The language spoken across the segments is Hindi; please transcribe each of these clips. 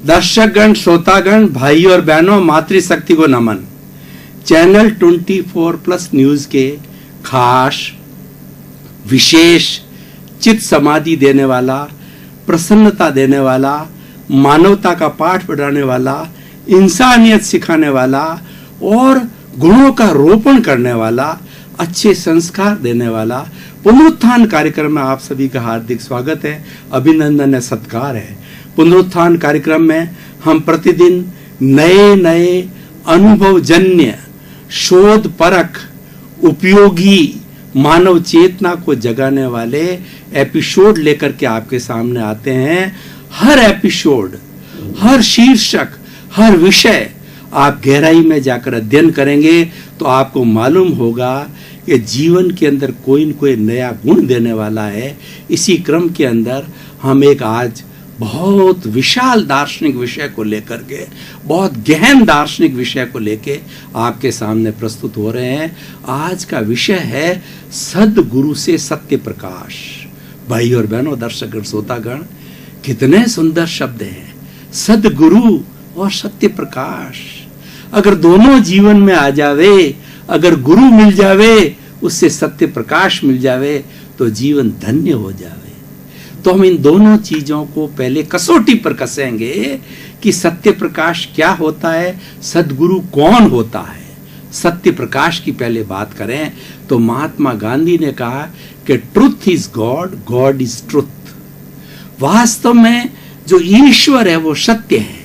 दर्शकगण, श्रोतागण, भाई और बहनों, मातृशक्ति को नमन। चैनल 24+ न्यूज के खास, विशेष, चित्त समाधि देने वाला, प्रसन्नता देने वाला, मानवता का पाठ पढ़ाने वाला, इंसानियत सिखाने वाला और गुणों का रोपण करने वाला, अच्छे संस्कार देने वाला पुनरुत्थान कार्यक्रम में आप सभी का हार्दिक स्वागत है, अभिनंदन है, सत्कार है। पुनरुत्थान कार्यक्रम में हम प्रतिदिन नए नए अनुभवजन्य, शोध परख, उपयोगी, मानव चेतना को जगाने वाले एपिसोड लेकर के आपके सामने आते हैं। हर एपिसोड, हर शीर्षक, हर विषय आप गहराई में जाकर अध्ययन करेंगे तो आपको मालूम होगा कि जीवन के अंदर कोई न कोई नया गुण देने वाला है। इसी क्रम के अंदर हम एक आज बहुत विशाल दार्शनिक विषय को लेकर के, बहुत गहन दार्शनिक विषय को लेके आपके सामने प्रस्तुत हो रहे हैं। आज का विषय है सद्गुरु से सत्य प्रकाश। भाई और बहनों, दर्शकगण, श्रोतागण, कितने सुंदर शब्द हैं, सद्गुरु और सत्य प्रकाश। अगर दोनों जीवन में आ जावे, अगर गुरु मिल जावे, उससे सत्य प्रकाश मिल जावे, तो जीवन धन्य हो जावे। तो हम इन दोनों चीजों को पहले कसौटी पर कसेंगे कि सत्य प्रकाश क्या होता है, सद्गुरु कौन होता है। सत्य प्रकाश की पहले बात करें तो महात्मा गांधी ने कहा कि truth is God, God is truth. वास्तव में जो ईश्वर है वो सत्य है,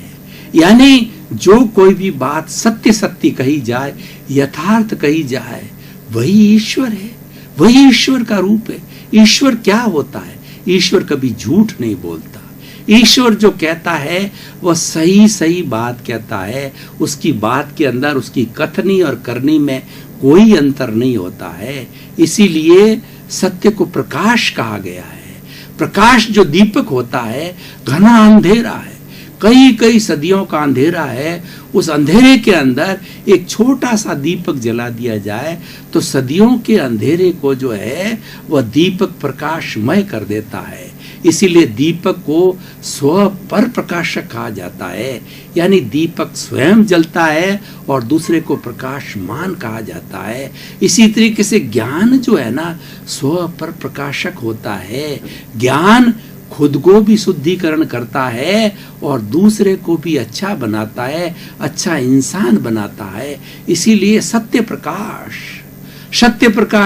यानी जो कोई भी बात सत्य सत्य कही जाए, यथार्थ कही जाए, वही ईश्वर है, वही ईश्वर का रूप है। ईश्वर क्या होता है? ईश्वर कभी झूठ नहीं बोलता। ईश्वर जो कहता है वह सही सही बात कहता है। उसकी बात के अंदर, उसकी कथनी और करनी में कोई अंतर नहीं होता है। इसीलिए सत्य को प्रकाश कहा गया है। प्रकाश जो दीपक होता है, घना अंधेरा है, कई कई सदियों का अंधेरा है, उस अंधेरे के अंदर एक छोटा सा दीपक जला दिया जाए तो सदियों के अंधेरे को जो है वह दीपक प्रकाशमय कर देता है। इसीलिए दीपक को स्व पर प्रकाशक कहा जाता है, यानी दीपक स्वयं जलता है और दूसरे को प्रकाशमान कहा जाता है। इसी तरीके से ज्ञान जो है ना, स्व पर प्रकाशक होता है। ज्ञान खुद को भी शुद्धिकरण करता है और दूसरे को भी अच्छा बनाता है, अच्छा इंसान बनाता है। इसीलिए सत्य प्रकाश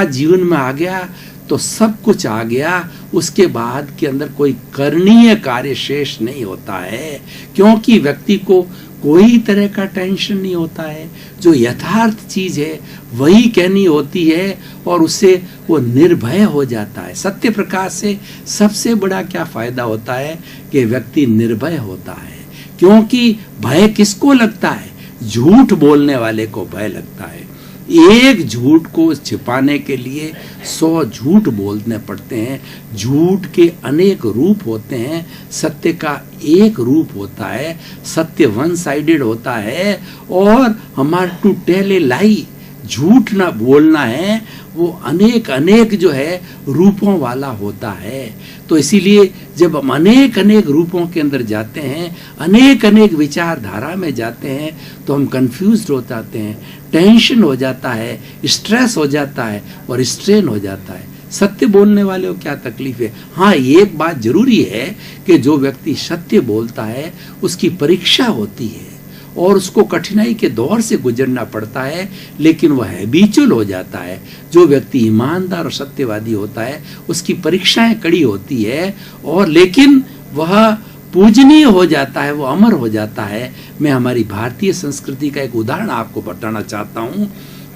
जीवन में आ गया तो सब कुछ आ गया। उसके बाद के अंदर कोई करणीय कार्य शेष नहीं होता है, क्योंकि व्यक्ति को कोई तरह का टेंशन नहीं होता है। जो यथार्थ चीज है वही कहनी होती है और उससे वो निर्भय हो जाता है। सत्य प्रकाश से सबसे बड़ा क्या फायदा होता है कि व्यक्ति निर्भय होता है। क्योंकि भय किसको लगता है? झूठ बोलने वाले को भय लगता है। एक झूठ को छिपाने के लिए 100 झूठ बोलने पड़ते हैं। झूठ के अनेक रूप होते हैं, सत्य का एक रूप होता है। सत्य वन साइडेड होता है और हमारा टू टेल ए लाई, झूठ ना बोलना है, वो अनेक अनेक जो है रूपों वाला होता है। तो इसीलिए जब हम अनेक अनेक रूपों के अंदर जाते हैं, अनेक अनेक विचारधारा में जाते हैं, तो हम कंफ्यूज्ड हो जाते हैं, टेंशन हो जाता है, स्ट्रेस हो जाता है और स्ट्रेन हो जाता है। सत्य बोलने वाले को क्या तकलीफ है? हाँ, एक बात जरूरी है कि जो व्यक्ति सत्य बोलता है उसकी परीक्षा होती है और उसको कठिनाई के दौर से गुजरना पड़ता है, लेकिन वह हैबिचुअल हो जाता है। जो व्यक्ति ईमानदार और सत्यवादी होता है उसकी परीक्षाएं कड़ी होती है और लेकिन वह पूजनीय हो जाता है, वो अमर हो जाता है। मैं हमारी भारतीय संस्कृति का एक उदाहरण आपको बताना चाहता हूँ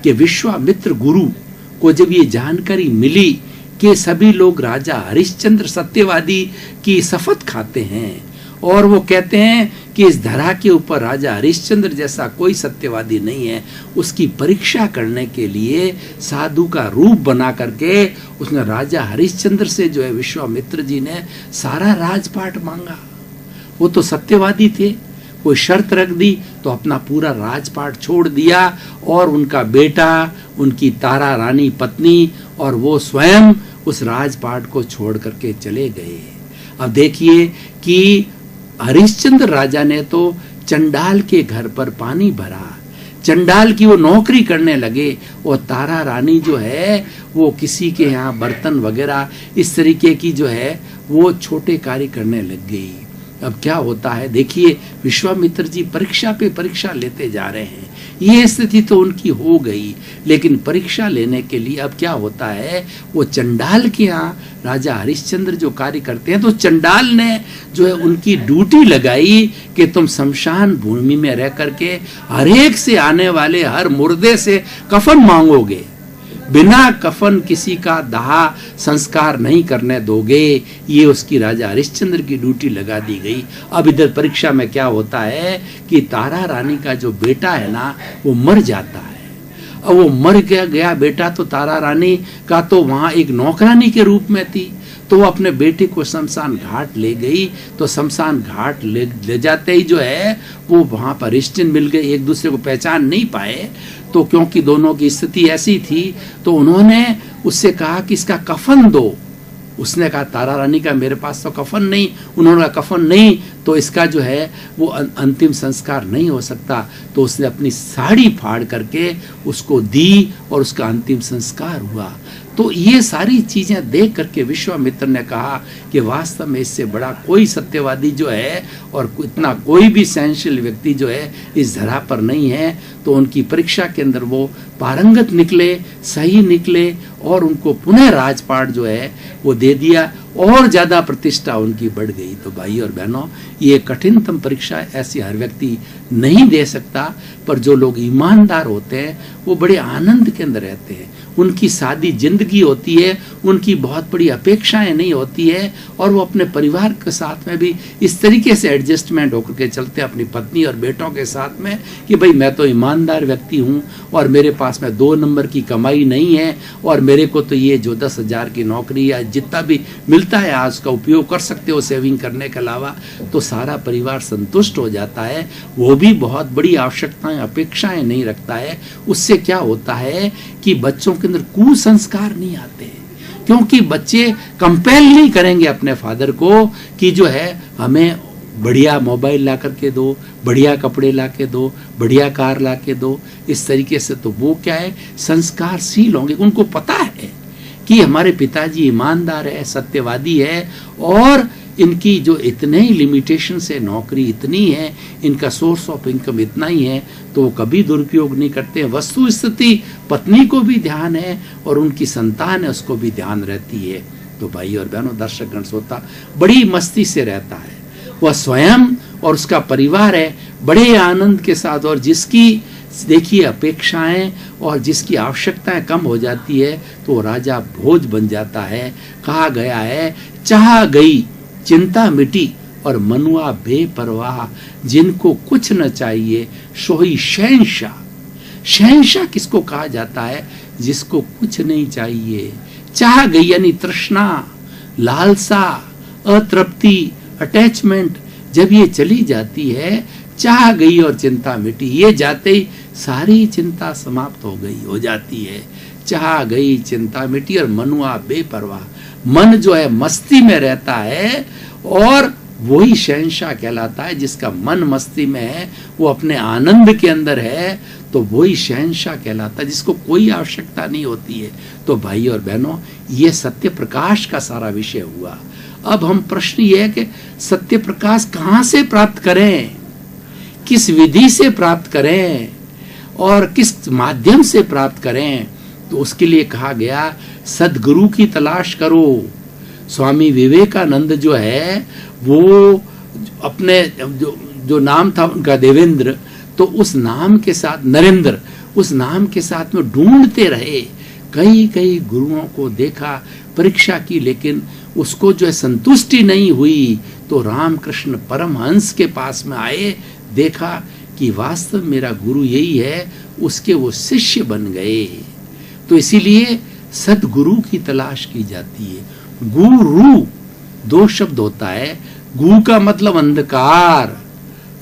कि विश्वामित्र गुरु को जब ये जानकारी मिली कि सभी लोग राजा हरिश्चंद्र सत्यवादी की शपथ खाते हैं और वो कहते हैं कि इस धरा के ऊपर राजा हरिश्चंद्र जैसा कोई सत्यवादी नहीं है, उसकी परीक्षा करने के लिए साधु का रूप बना करके उसने राजा हरिश्चंद्र से जो है विश्वामित्र जी ने सारा राजपाट मांगा। वो तो सत्यवादी थे, कोई शर्त रख दी तो अपना पूरा राजपाट छोड़ दिया और उनका बेटा, उनकी तारा रानी पत्नी और वो स्वयं उस राजपाट को छोड़ करके चले गए। अब देखिए कि हरिश्चंद्र राजा ने तो चंडाल के घर पर पानी भरा, चंडाल की वो नौकरी करने लगे, और तारा रानी जो है वो किसी के यहाँ बर्तन वगैरह इस तरीके की जो है वो छोटे कार्य करने लग गई। अब क्या होता है देखिए, विश्वामित्र जी परीक्षा पे परीक्षा लेते जा रहे हैं। ये स्थिति तो उनकी हो गई, लेकिन परीक्षा लेने के लिए अब क्या होता है, वो चंडाल के यहाँ राजा हरिश्चंद्र जो कार्य करते हैं, तो चंडाल ने जो है उनकी ड्यूटी लगाई कि तुम शमशान भूमि में रह करके हर एक से आने वाले हर मुर्दे से कफन मांगोगे, बिना कफन किसी का दाह संस्कार नहीं करने दोगे। ये उसकी राजा हरिश्चंद्र की ड्यूटी लगा दी गई। अब इधर परीक्षा में क्या होता है कि तारा रानी का जो बेटा है ना वो मर जाता है। अब वो मर गया बेटा, तो तारा रानी का तो वहां एक नौकरानी के रूप में थी, तो वो अपने बेटे को शमशान घाट ले गई। तो शमशान घाट ले जाते ही जो है वो वहां पर रिश्तेदार मिल गए, एक दूसरे को पहचान नहीं पाए। तो क्योंकि दोनों की स्थिति ऐसी थी, तो उन्होंने उससे कहा कि इसका कफन दो। उसने कहा तारा रानी का मेरे पास तो कफन नहीं। उन्होंने कहा कफन नहीं तो इसका जो है वो अंतिम संस्कार नहीं हो सकता। तो उसने अपनी साड़ी फाड़ करके उसको दी और उसका अंतिम संस्कार हुआ। तो ये सारी चीजें देख करके विश्वामित्र ने कहा कि वास्तव में इससे बड़ा कोई सत्यवादी जो है और इतना कोई भी सहनशील व्यक्ति जो है इस धरा पर नहीं है। तो उनकी परीक्षा के अंदर वो पारंगत निकले, सही निकले, और उनको पुनः राजपाट जो है वो दे दिया, और ज्यादा प्रतिष्ठा उनकी बढ़ गई। तो भाई और बहनों, ये कठिनतम परीक्षा ऐसी हर व्यक्ति नहीं दे सकता, पर जो लोग ईमानदार होते हैं वो बड़े आनंद के अंदर रहते हैं। उनकी सादी जिंदगी होती है, उनकी बहुत बड़ी अपेक्षाएं नहीं होती है, और वो अपने परिवार के साथ में भी इस तरीके से एडजस्टमेंट होकर के चलते हैं अपनी पत्नी और बेटों के साथ में कि भाई मैं तो ईमानदार व्यक्ति हूँ और मेरे पास में 2 नंबर की कमाई नहीं है, और मेरे को तो ये जो 10,000 की नौकरी या जितना भी मिलता है आज का उपयोग कर सकते हो सेविंग करने के अलावा। तो सारा परिवार संतुष्ट हो जाता है, वो भी बहुत बड़ी आवश्यकताएं अपेक्षाएं नहीं रखता है। उससे क्या होता है कि बच्चों के अंदर कुसंस्कार नहीं आते, क्योंकि बच्चे कंपेल नहीं करेंगे अपने फादर को कि जो है हमें बढ़िया मोबाइल ला करके दो, बढ़िया कपड़े ला के दो, बढ़िया कार ला के दो। इस तरीके से तो वो क्या है संस्कारशील होंगे। उनको पता है कि हमारे पिताजी ईमानदार है, सत्यवादी है, और इनकी जो इतने ही लिमिटेशन से नौकरी इतनी है, इनका सोर्स ऑफ इनकम इतना ही है, तो वो कभी दुरुपयोग नहीं करते। वस्तु स्थिति पत्नी को भी ध्यान है और उनकी संतान है उसको भी ध्यान रहती है। तो भाई और बहनों, दर्शकगण श्रोता बड़ी मस्ती से रहता है, वह स्वयं और उसका परिवार है बड़े आनंद के साथ। और जिसकी देखिए अपेक्षाएं और जिसकी आवश्यकताएं कम हो जाती है तो राजा भोज बन जाता है। कहा गया है चाह गई चिंता मिटी और मनुआ बेपरवाह, जिनको कुछ न चाहिए सोई शहंशाह। शहंशाह किसको कहा जाता है? जिसको कुछ नहीं चाहिए। चाह गई यानी तृष्णा, लालसा, अतृप्ति, अटैचमेंट जब ये चली जाती है, चाह गई और चिंता मिटी, ये जाते ही सारी चिंता समाप्त हो जाती है। चाह गई चिंता मिटी और मनुआ बेपरवाह, मन जो है मस्ती में रहता है, और वही शहंशाह कहलाता है। जिसका मन मस्ती में है, वो अपने आनंद के अंदर है, तो वही शहंशाह कहलाता है, जिसको कोई आवश्यकता नहीं होती है। तो भाई और बहनों, ये सत्य प्रकाश का सारा विषय हुआ। अब हम प्रश्न ये है कि सत्य प्रकाश कहाँ से प्राप्त करें, किस विधि से प्राप्त करें और किस माध्यम से प्राप्त करें? तो उसके लिए कहा गया सद्गुरु की तलाश करो। स्वामी विवेकानंद जो है वो अपने जो नाम था उनका देवेंद्र, तो उस नाम के साथ नरेंद्र, उस नाम के साथ में ढूंढते रहे। कई गुरुओं को देखा, परीक्षा की, लेकिन उसको जो है संतुष्टि नहीं हुई। तो रामकृष्ण परमहंस के पास में आए, देखा कि वास्तव मेरा गुरु यही है, उसके वो शिष्य बन गए। तो इसीलिए सद्गुरु की तलाश की जाती है। गुरु 2 शब्द होता है। गु का मतलब अंधकार,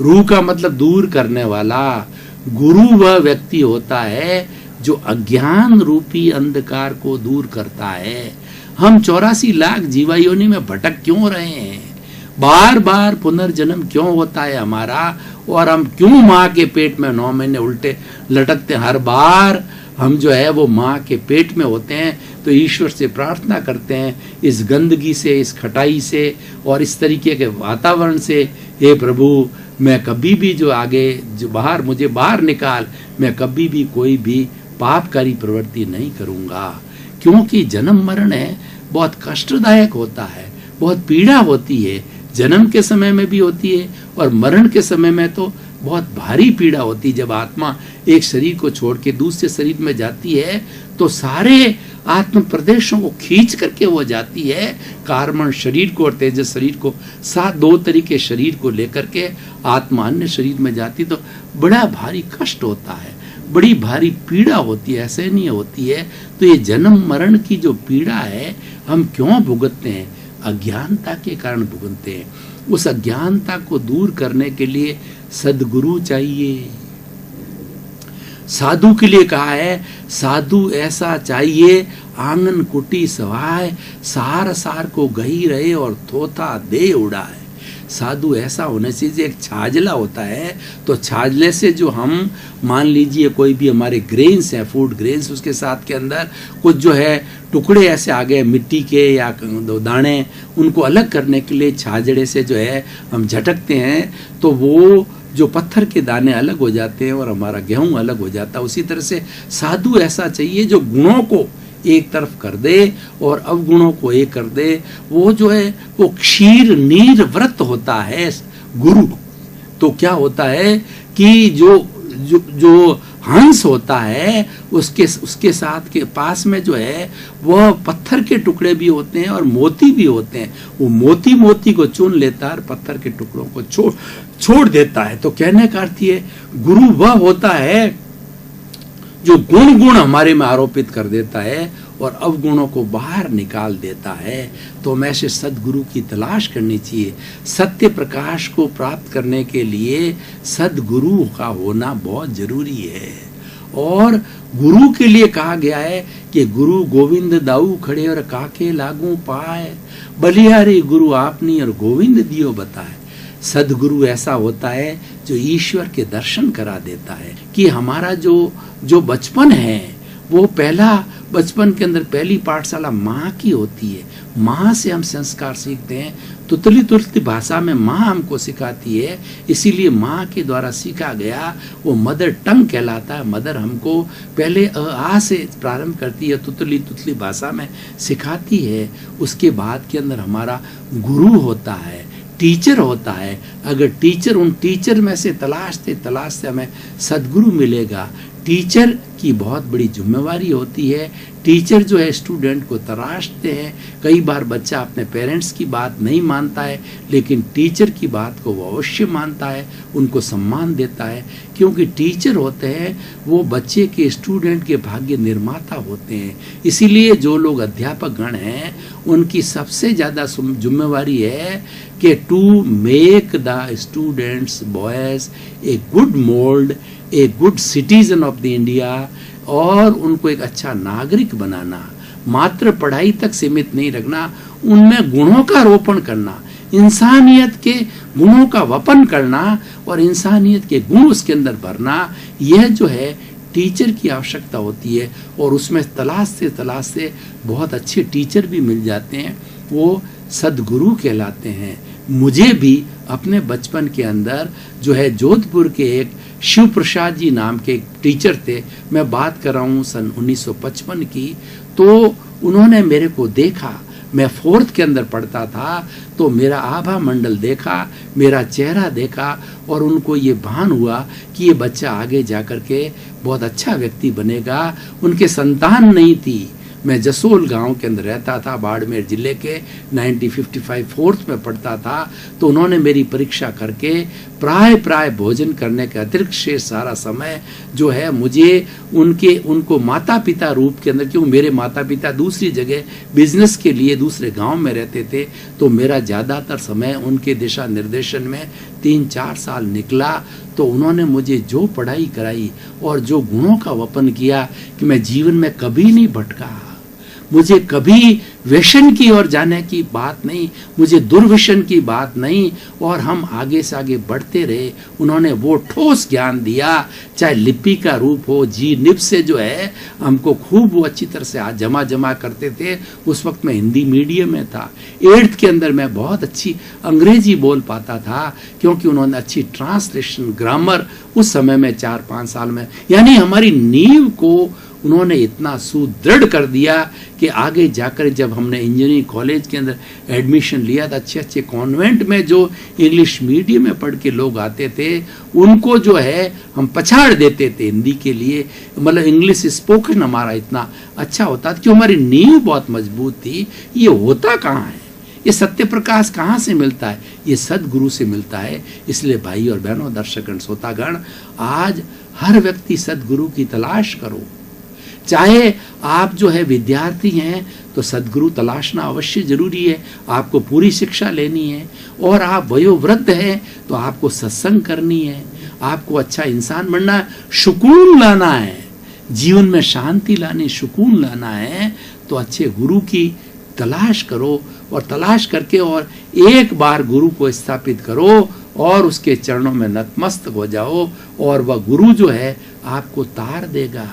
रू का मतलब दूर करने वाला। गुरु वह व्यक्ति होता है जो अज्ञान रूपी अंधकार को दूर करता है। हम 84 लाख जीवा योनि में भटक क्यों रहे हैं? बार बार पुनर्जन्म क्यों होता है हमारा, और हम क्यों माँ के पेट में 9 महीने उल्टे लटकते हैं। हर बार हम जो है वो माँ के पेट में होते हैं तो ईश्वर से प्रार्थना करते हैं, इस गंदगी से, इस खटाई से और इस तरीके के वातावरण से, हे प्रभु मैं कभी भी जो आगे जो बाहर मुझे बाहर निकाल, मैं कभी भी कोई भी पापकारी प्रवृत्ति नहीं करूँगा। क्योंकि जन्म मरण है बहुत कष्टदायक होता है, बहुत पीड़ा होती है, जन्म के समय में भी होती है और मरण के समय में तो बहुत भारी पीड़ा होती है। जब आत्मा एक शरीर को छोड़ के दूसरे शरीर में जाती है तो सारे आत्म प्रदेशों को खींच करके वो जाती है, कार्बन शरीर को और तेजस शरीर को, साथ 2 तरीके शरीर को लेकर के आत्मा अन्य शरीर में जाती, तो बड़ा भारी कष्ट होता है, बड़ी भारी पीड़ा होती है, असहनीय होती है। तो ये जन्म मरण की जो पीड़ा है हम क्यों भुगतते हैं? अज्ञानता के कारण भुगतते हैं। उस अज्ञानता को दूर करने के लिए सद्गुरु चाहिए। साधु के लिए कहा है, साधु ऐसा चाहिए आंगन कुटी सवाय, सार सार को गही रहे और थोथा दे उड़ाए। साधु ऐसा होने से एक छाजला होता है, तो छाजले से जो हम मान लीजिए कोई भी हमारे ग्रेन्स हैं, फूड ग्रेन्स, उसके साथ के अंदर कुछ जो है टुकड़े ऐसे आ गए मिट्टी के या दाने, उनको अलग करने के लिए छाजड़े से जो है हम झटकते हैं तो वो जो पत्थर के दाने अलग हो जाते हैं और हमारा गेहूं अलग हो जाता है। उसी तरह से साधु ऐसा चाहिए जो गुणों को एक तरफ कर दे और अवगुणों को एक कर दे। वो जो है वो क्षीर नीर व्रत होता है गुरु। तो क्या होता है कि जो जो जो हंस होता है उसके साथ के पास में जो है वह पत्थर के टुकड़े भी होते हैं और मोती भी होते हैं। वो मोती को चुन लेता है और पत्थर के टुकड़ों को छोड़ देता है। तो कहने का अर्थ ये, गुरु वह होता है जो गुण हमारे में आरोपित कर देता है और अवगुणों को बाहर निकाल देता है। तो हमें ऐसे सद्गुरु की तलाश करनी चाहिए। सत्य प्रकाश को प्राप्त करने के लिए सद्गुरु का होना बहुत जरूरी है। और गुरु के लिए कहा गया है कि गुरु गोविंद दाऊ खड़े और काके लागू पाए, बलिहारी गुरु आपनी और गोविंद दियो बताए। सद्गुरु ऐसा होता है जो ईश्वर के दर्शन करा देता है। कि हमारा जो बचपन है वो बचपन के अंदर पहली पाठशाला माँ की होती है। माँ से हम संस्कार सीखते हैं। तुतली भाषा में माँ हमको सिखाती है, इसीलिए माँ के द्वारा सीखा गया वो मदर टंग कहलाता है। मदर हमको पहले आ से प्रारंभ करती है, तुतली भाषा में सिखाती है। उसके बाद के अंदर हमारा गुरु होता है, टीचर होता है। अगर उन टीचर में से तलाशते हमें सद्गुरु मिलेगा। टीचर की बहुत बड़ी जिम्मेवारी होती है। टीचर जो है स्टूडेंट को तराशते हैं। कई बार बच्चा अपने पेरेंट्स की बात नहीं मानता है, लेकिन टीचर की बात को वो अवश्य मानता है, उनको सम्मान देता है। क्योंकि टीचर होते हैं वो बच्चे के, स्टूडेंट के भाग्य निर्माता होते हैं। इसीलिए जो लोग अध्यापक गण हैं उनकी सबसे ज़्यादा जिम्मेवारी है कि to make the students boys a good mould, a good citizen of the India, और उनको एक अच्छा नागरिक बनाना। मात्र पढ़ाई तक सीमित नहीं रखना, उनमें गुणों का रोपण करना, इंसानियत के गुणों का वपन करना और इंसानियत के गुण उसके अंदर भरना। यह जो है टीचर की आवश्यकता होती है। और उसमें तलाश से बहुत अच्छे टीचर भी मिल जाते हैं, वो सद्गुरु कहलाते हैं। मुझे भी अपने बचपन के अंदर जो है जोधपुर के एक शिव प्रसाद जी नाम के एक टीचर थे, मैं बात कर रहा हूँ सन 1955 की। तो उन्होंने मेरे को देखा, मैं 4th के अंदर पढ़ता था, तो मेरा आभा मंडल देखा, मेरा चेहरा देखा और उनको ये भान हुआ कि ये बच्चा आगे जाकर के बहुत अच्छा व्यक्ति बनेगा। उनके संतान नहीं थी। मैं जसोल गांव के अंदर रहता था, बाड़मेर जिले के, 1955 4th में पढ़ता था। तो उन्होंने मेरी परीक्षा करके प्राय भोजन करने के अतिरिक्त शेष सारा समय जो है मुझे उनको माता पिता रूप के अंदर, क्यों मेरे माता पिता दूसरी जगह बिजनेस के लिए दूसरे गांव में रहते थे, तो मेरा ज़्यादातर समय उनके दिशा निर्देशन में 3-4 साल निकला। तो उन्होंने मुझे जो पढ़ाई कराई और जो गुणों का वपन किया कि मैं जीवन में कभी नहीं भटका। मुझे कभी व्यसन की ओर जाने की बात नहीं, मुझे दुर्व्यसन की बात नहीं। और हम आगे से आगे बढ़ते रहे। उन्होंने वो ठोस ज्ञान दिया, चाहे लिपि का रूप हो, जी निब से जो है हमको खूब वो अच्छी तरह से जमा करते थे। उस वक्त मैं हिंदी मीडियम में था, 8th के अंदर मैं बहुत अच्छी अंग्रेजी बोल पाता था, क्योंकि उन्होंने अच्छी ट्रांसलेशन, ग्रामर उस समय में 4-5 साल में, यानी हमारी नींव को उन्होंने इतना सुदृढ़ कर दिया कि आगे जाकर जब हमने इंजीनियरिंग कॉलेज के अंदर एडमिशन लिया था, अच्छे अच्छे कॉन्वेंट में जो इंग्लिश मीडियम में पढ़ के लोग आते थे, उनको जो है हम पछाड़ देते थे हिंदी के लिए। मतलब इंग्लिश स्पोकन हमारा इतना अच्छा होता था कि हमारी नींव बहुत मजबूत थी। ये होता कहाँ है? ये सत्य प्रकाश कहाँ से मिलता है? ये सदगुरु से मिलता है। इसलिए भाई और बहनों, दर्शकगण, श्रोतागण, आज हर व्यक्ति सदगुरु की तलाश करो। चाहे आप जो है विद्यार्थी हैं तो सदगुरु तलाशना अवश्य जरूरी है, आपको पूरी शिक्षा लेनी है। और आप वयोवृद्ध हैं तो आपको सत्संग करनी है, आपको अच्छा इंसान बनना है, सुकून लाना है, जीवन में शांति लानी, सुकून लाना है, तो अच्छे गुरु की तलाश करो। और तलाश करके और एक बार गुरु को स्थापित करो और उसके चरणों में नतमस्तक हो जाओ, और वह गुरु जो है आपको तार देगा,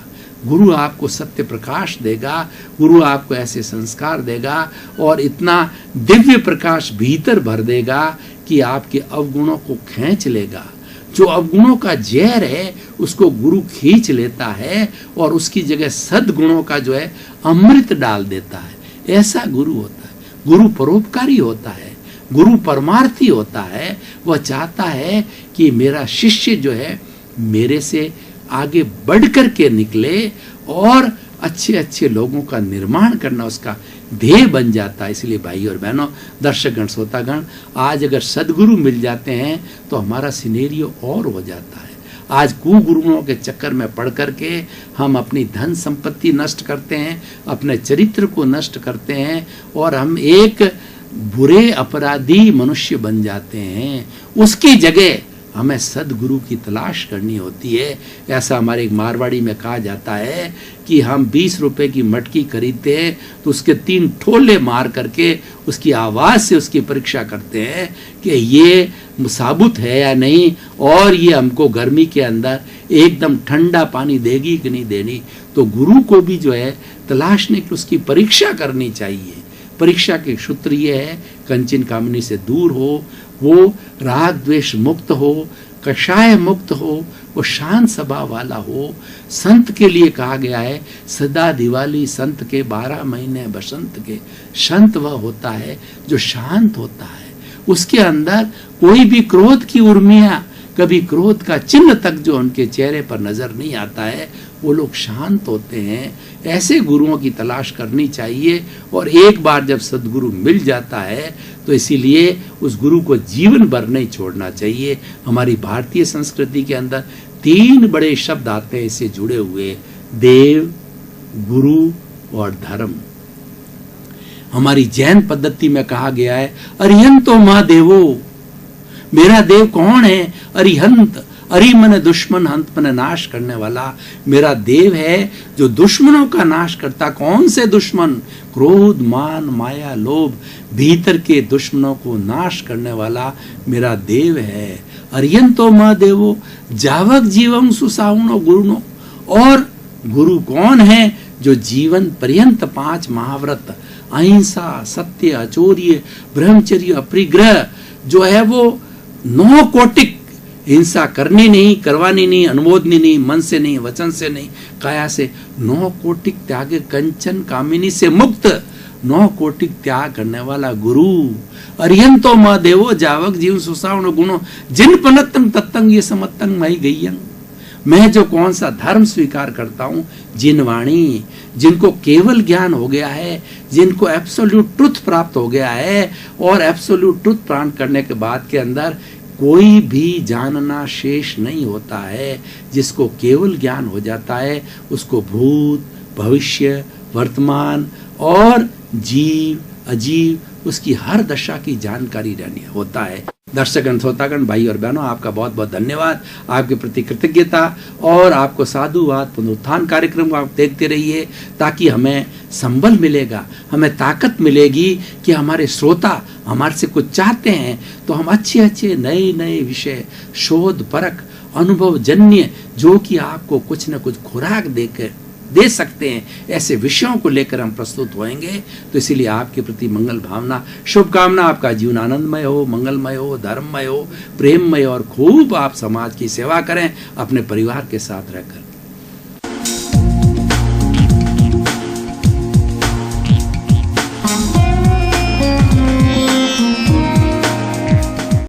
गुरु आपको सत्य प्रकाश देगा, गुरु आपको ऐसे संस्कार देगा और इतना दिव्य प्रकाश भीतर भर देगा कि आपके अवगुणों को खींच लेगा। जो अवगुणों का जहर है उसको गुरु खींच लेता है और उसकी जगह सद्गुणों का जो है अमृत डाल देता है। ऐसा गुरु होता है। गुरु परोपकारी होता है, गुरु परमार्थी होता है। वह चाहता है कि मेरा शिष्य जो है मेरे से आगे बढ़कर के निकले और अच्छे अच्छे लोगों का निर्माण करना उसका ध्येय बन जाता है। इसलिए भाई और बहनों, दर्शकगण, श्रोतागण, आज अगर सदगुरु मिल जाते हैं तो हमारा सिनेरियो और हो जाता है। आज कुगुरुओं के चक्कर में पड़ करके हम अपनी धन संपत्ति नष्ट करते हैं, अपने चरित्र को नष्ट करते हैं और हम एक बुरे अपराधी मनुष्य बन जाते हैं। उसकी जगह हमें सदगुरु की तलाश करनी होती है। ऐसा हमारे एक मारवाड़ी में कहा जाता है कि हम 20 रुपए की मटकी खरीदते हैं तो उसके 3 ठोले मार करके उसकी आवाज़ से उसकी परीक्षा करते हैं कि ये साबुत है या नहीं, और ये हमको गर्मी के अंदर एकदम ठंडा पानी देगी कि नहीं देनी। तो गुरु को भी जो है तलाशने की उसकी परीक्षा करनी चाहिए। परीक्षा के सूत्र ये है, कंचन कामनी से दूर हो, वो राग द्वेष मुक्त हो, कषाय मुक्त हो, वो शांत स्वभाव वाला हो। संत के लिए कहा गया है, सदा दिवाली संत के 12 महीने बसंत के। संत वह होता है जो शांत होता है, उसके अंदर कोई भी क्रोध की उर्मियां, कभी क्रोध का चिन्ह तक जो उनके चेहरे पर नजर नहीं आता है, वो लोग शांत होते हैं। ऐसे गुरुओं की तलाश करनी चाहिए। और एक बार जब सदगुरु मिल जाता है तो इसीलिए उस गुरु को जीवन भर नहीं छोड़ना चाहिए। हमारी भारतीय संस्कृति के अंदर 3 बड़े शब्द आते हैं इससे जुड़े हुए, देव, गुरु और धर्म। हमारी जैन पद्धति में कहा गया है, अरिहंतो मां देवो, मेरा देव कौन है? अरिहंत, अरि मन दुश्मन, हंत मन नाश करने वाला मेरा देव है जो दुश्मनों का नाश करता। कौन से दुश्मन? क्रोध, मान, माया, लोभ, भीतर के दुश्मनों को नाश करने वाला मेरा देव है। अरियंतो मां देवो जावक जीवं सुसाउनो गुरुनो। और गुरु कौन है? जो जीवन पर्यंत 5 महाव्रत, अहिंसा, सत्य, अचौर्य, ब्रह्मचर्य, अपरिग्रह जो है वो 9 कोटिक हिंसा करनी नहीं, करवानी नहीं, अनुमोदनी नहीं, मन से नहीं, वचन से नहीं, काया से, 9 कोटिक त्याग, कंचन कामिनी से मुक्त, 9 कोटिक त्याग करने वाला गुरु। अरिहंतो मां देवो जावक जीव सुसावण गुणो जिन पनत्तंग तत्तंग ये समत्तंग मई गईयंग। मैं जो कौन सा धर्म स्वीकार करता हूं, जिन वाणी, जिनको केवल ज्ञान हो गया है, जिनको एब्सोल्यूट ट्रुथ प्राप्त हो गया है, और एब्सोल्यूट ट्रुथ प्राप्त करने के बाद के अंदर कोई भी जानना शेष नहीं होता है। जिसको केवल ज्ञान हो जाता है उसको भूत, भविष्य, वर्तमान और जीव, अजीव, उसकी हर दशा की जानकारी रहनी होता है। दर्शक श्रोतागण, भाई और बहनों, आपका बहुत बहुत धन्यवाद, आपके प्रति कृतज्ञता, और आपको साधुवाद पुनरुत्थान कार्यक्रम को आप देखते रहिए, ताकि हमें संबल मिलेगा, हमें ताकत मिलेगी कि हमारे श्रोता हमारे से कुछ चाहते हैं तो हम अच्छे अच्छे नए नए विषय, शोध परक, अनुभव जन्य, जो कि आपको कुछ न कुछ खुराक देकर दे सकते हैं, ऐसे विषयों को लेकर हम प्रस्तुत होंगे। तो इसीलिए आपके प्रति मंगल भावना, शुभकामना, आपका जीवन आनंदमय हो, मंगलमय हो, धर्ममय हो, प्रेममय, और खूब आप समाज की सेवा करें अपने परिवार के साथ रहकर।